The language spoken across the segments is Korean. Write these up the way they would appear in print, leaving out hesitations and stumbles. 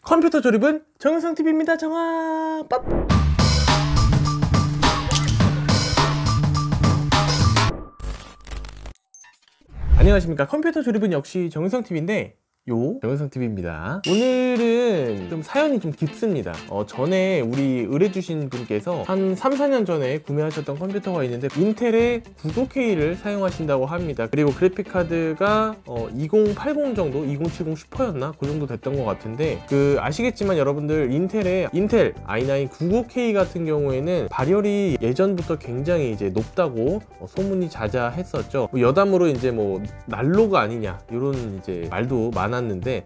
컴퓨터 조립은 정은성TV입니다. 정아 ปั๊! 안녕하십니까. 컴퓨터 조립은 역시 정은성TV인데 정은성TV입니다. 오늘은 좀 사연이 좀 깊습니다. 전에 우리 의뢰주신 분께서 한 3-4년 전에 구매하셨던 컴퓨터가 있는데 인텔의 99K를 사용하신다고 합니다. 그리고 그래픽카드가 2080 정도, 2070 슈퍼였나? 그 정도 됐던 것 같은데, 아시겠지만 여러분들 인텔 i9 99K 같은 경우에는 발열이 예전부터 굉장히 이제 높다고 소문이 자자했었죠. 여담으로 이제 난로가 아니냐 이런 이제 말도 많았는데,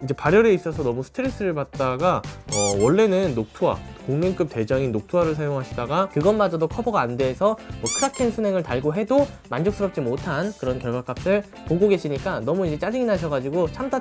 이제 발열에 있어서 너무 스트레스를 받다가 원래는 녹투아, 공랭급 대장인 녹투아를 사용하시다가 그것마저도 커버가 안 돼서 크라켄 순행을 달고 해도 만족스럽지 못한 그런 결과값을 보고 계시니까 너무 이제 짜증이 나셔가지고 참다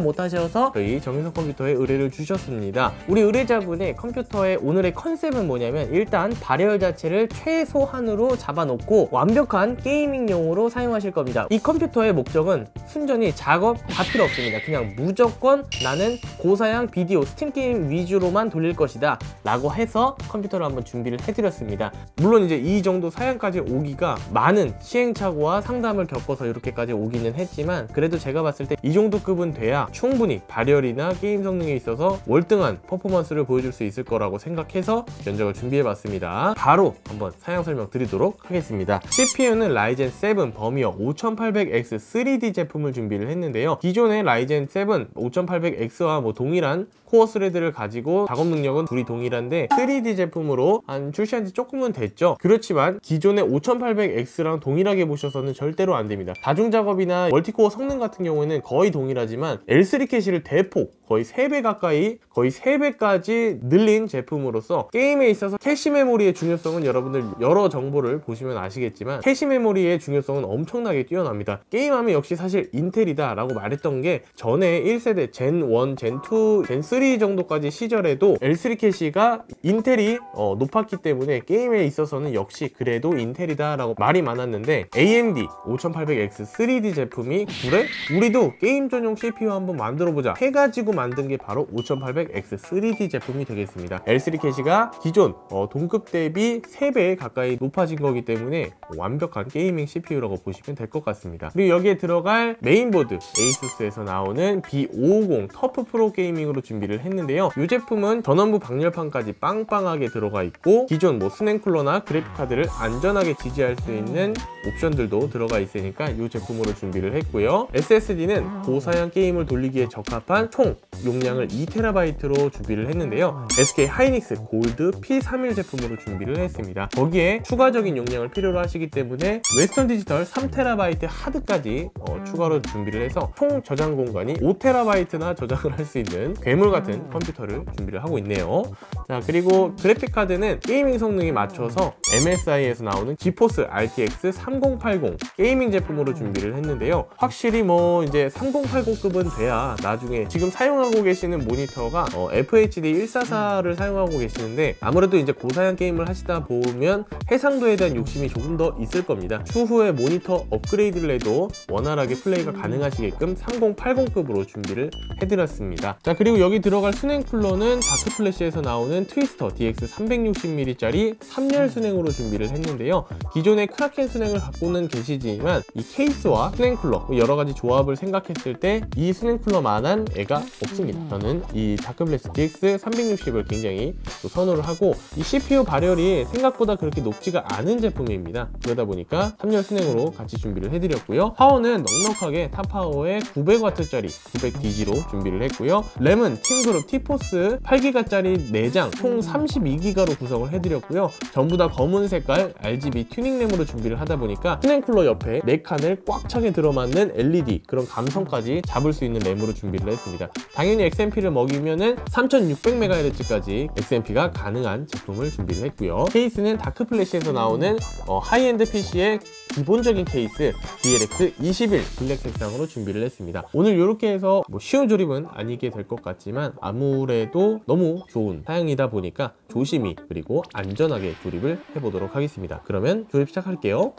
못 하셔서 저희 정은성 컴퓨터에 의뢰를 주셨습니다. 우리 의뢰자분의 컴퓨터의 오늘의 컨셉은 뭐냐면, 일단 발열 자체를 최소한으로 잡아놓고 완벽한 게이밍용으로 사용하실 겁니다. 이 컴퓨터의 목적은 순전히 작업 다 필요 없습니다. 그냥 무조건 나는 고사양 비디오, 스팀 게임 위주로만 돌릴 것이다 라고 해서 컴퓨터를 한번 준비를 해드렸습니다. 물론 이제 이 정도 사양까지 오기가 많은 시행착오와 상담을 겪어서 이렇게까지 오기는 했지만, 그래도 제가 봤을 때 이 정도 급은 돼야 충분히 발열이나 게임 성능에 있어서 월등한 퍼포먼스를 보여줄 수 있을 거라고 생각해서 견적을 준비해봤습니다. 바로 한번 사양 설명 드리도록 하겠습니다. CPU는 라이젠 7 버미어 5800X 3D 제품을 준비를 했는데요. 기존의 라이젠 7 5800X와 동일한 코어 스레드를 가지고 작업 능력은 둘이 동일한데 3D 제품으로 출시한 지 조금은 됐죠. 그렇지만 기존의 5800X랑 동일하게 보셔서는 절대로 안 됩니다. 다중 작업이나 멀티코어 성능 같은 경우에는 거의 동일하지만 L3 캐시를 대폭 거의 3배 가까이, 거의 3배까지 늘린 제품으로서 게임에 있어서 캐시 메모리의 중요성은 여러분들 여러 정보를 보시면 아시겠지만 캐시 메모리의 중요성은 엄청나게 뛰어납니다. 게임하면 역시 사실 인텔이다 라고 말했던 게, 전에 1세대 젠 1, 젠 2, 젠 3 정도까지 시절에도 L3 캐시가 인텔이 높았기 때문에 게임에 있어서는 역시 그래도 인텔이다 라고 말이 많았는데, AMD 5800X 3D 제품이 그래? 우리도 게임 전용 CPU 한번 만들어보자 해가지고 만든 게 바로 5800X 3D 제품이 되겠습니다. L3 캐시가 기존 동급 대비 3배 가까이 높아진 거기 때문에 완벽한 게이밍 CPU라고 보시면 될 것 같습니다. 그리고 여기에 들어갈 메인보드, 에이수스에서 나오는 B550 터프 프로 게이밍으로 준비를 했는데요. 이 제품은 전원부 방열판까지 빵빵하게 들어가 있고, 기존 순행 쿨러나 그래픽카드를 안전하게 지지할 수 있는 옵션들도 들어가 있으니까 이 제품으로 준비를 했고요. SSD는 고사양 게임을 돌리기에 적합한 총 용량을 2TB로 준비를 했는데요. SK 하이닉스 골드 P31 제품으로 준비를 했습니다. 거기에 추가적인 용량을 필요로 하시기 때문에 웨스턴 디지털 3TB 하드까지 추가로 준비를 해서 총 저장 공간이 5TB나 저장을 할 수 있는 괴물 같은 컴퓨터를 준비를 하고 있네요. 자, 그리고 그래픽카드는 게이밍 성능에 맞춰서 MSI에서 나오는 지포스 RTX 3080 게이밍 제품으로 준비를 했는데요. 확실히 이제 3080급은 돼야 나중에 지금 사용하고 계시는 모니터가 FHD 144를 사용하고 계시는데, 아무래도 이제 고사양 게임을 하시다 보면 해상도에 대한 욕심이 조금 더 있을 겁니다. 추후에 모니터 업그레이드를 해도 원활하게 플레이가 가능하시게끔 3080급으로 준비를 해드렸습니다. 자, 그리고 여기 들어갈 순행 쿨러는 다크플래시에서 나오는 트위스터 DX 360mm짜리 3열 순행으로 준비를 했는데요. 기존의 크라켄 순행을 갖고는 계시지만 이 케이스와 순행 쿨러 여러가지 조합을 생각했을 때 이 순행 쿨러만한 애가 없습니다. 저는 이 다크플래시 DX 360을 굉장히 선호를 하고, 이 CPU 발열이 생각보다 그렇게 높지가 않은 제품입니다. 그러다 보니까 3열 순행으로 같이 준비를 해드렸고요. 파워는 넉넉하게 탑파워의 900W짜리 900DG로 준비를 했고요. 램은 팀그룹 티포스 8기가짜리 4장 총 32기가로 구성을 해드렸고요. 전부 다 검은 색깔 RGB 튜닝 램으로 준비를 하다 보니까 순행 쿨러 옆에 4칸을 꽉 차게 들어맞는 LED 그런 감성까지 잡을 수 있는 램으로 준비를 했습니다. 당연히 XMP를 먹이면은 3600MHz까지 XMP가 가능한 제품을 준비를 했고요. 케이스는 다크플래시에서 나오는 하이엔드 PC의 기본적인 케이스 DLX 21 블랙 색상으로 준비를 했습니다. 오늘 이렇게 해서 쉬운 조립은 아니게 될 것 같지만 아무래도 너무 좋은 사양이다 보니까 조심히 그리고 안전하게 조립을 해보도록 하겠습니다. 그러면 조립 시작할게요.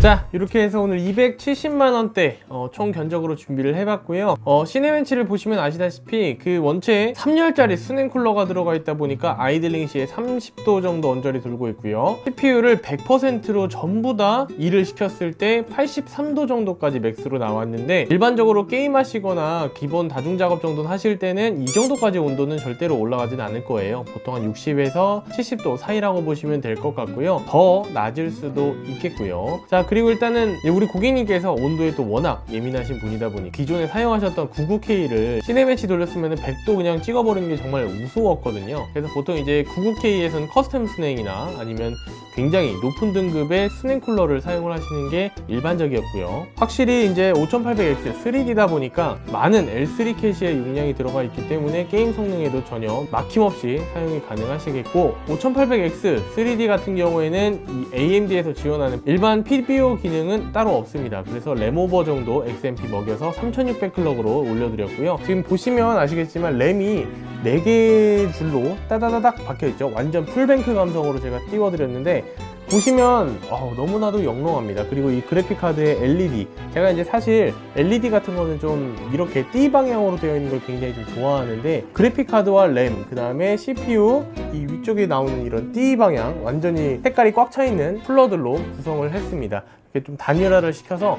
자, 이렇게 해서 오늘 270만원대 총 견적으로 준비를 해봤고요. 시네벤치를 보시면 아시다시피 그 원체에 3열짜리 수냉쿨러가 들어가 있다 보니까 아이들링 시에 30도 정도 언저리 돌고 있고요. CPU를 100%로 전부 다 일을 시켰을 때 83도 정도까지 맥스로 나왔는데, 일반적으로 게임 하시거나 기본 다중작업 정도는 하실 때는 이 정도까지 온도는 절대로 올라가진 않을 거예요. 보통 한 60에서 70도 사이라고 보시면 될 것 같고요. 더 낮을 수도 있겠고요. 자, 그리고 일단은 우리 고객님께서 온도에 또 워낙 예민하신 분이다 보니 기존에 사용하셨던 99K를 시네벤치 돌렸으면 100도 그냥 찍어버리는 게 정말 우스웠거든요. 그래서 보통 이제 99K에서는 커스텀 스냉이나 아니면 굉장히 높은 등급의 스냉 쿨러를 사용을 하시는 게 일반적이었고요. 확실히 이제 5800X 3D다 보니까 많은 L3 캐시의 용량이 들어가 있기 때문에 게임 성능에도 전혀 막힘없이 사용이 가능하시겠고, 5800X 3D 같은 경우에는 이 AMD에서 지원하는 일반 PBO 기능은 따로 없습니다. 그래서 램오버 정도 XMP 먹여서 3600 클럭으로 올려드렸고요. 지금 보시면 아시겠지만 램이 4개 줄로 따다다닥 박혀있죠. 완전 풀뱅크 감성으로 제가 띄워드렸는데, 보시면 너무나도 영롱합니다. 그리고 이 그래픽카드의 LED, 제가 이제 사실 LED 같은 거는 좀 이렇게 T 방향으로 되어 있는 걸 굉장히 좀 좋아하는데, 그래픽카드와 램, 그 다음에 CPU 이 위쪽에 나오는 이런 T 방향 완전히 색깔이 꽉 차 있는 쿨러들로 구성을 했습니다. 이렇게 좀 단일화를 시켜서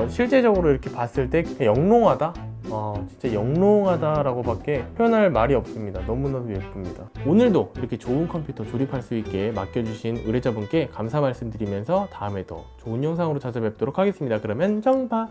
실제적으로 이렇게 봤을 때 영롱하다? 진짜 영롱하다라고 밖에 표현할 말이 없습니다. 너무나도 예쁩니다. 오늘도 이렇게 좋은 컴퓨터 조립할 수 있게 맡겨주신 의뢰자분께 감사 말씀드리면서 다음에 더 좋은 영상으로 찾아뵙도록 하겠습니다. 그러면 정바!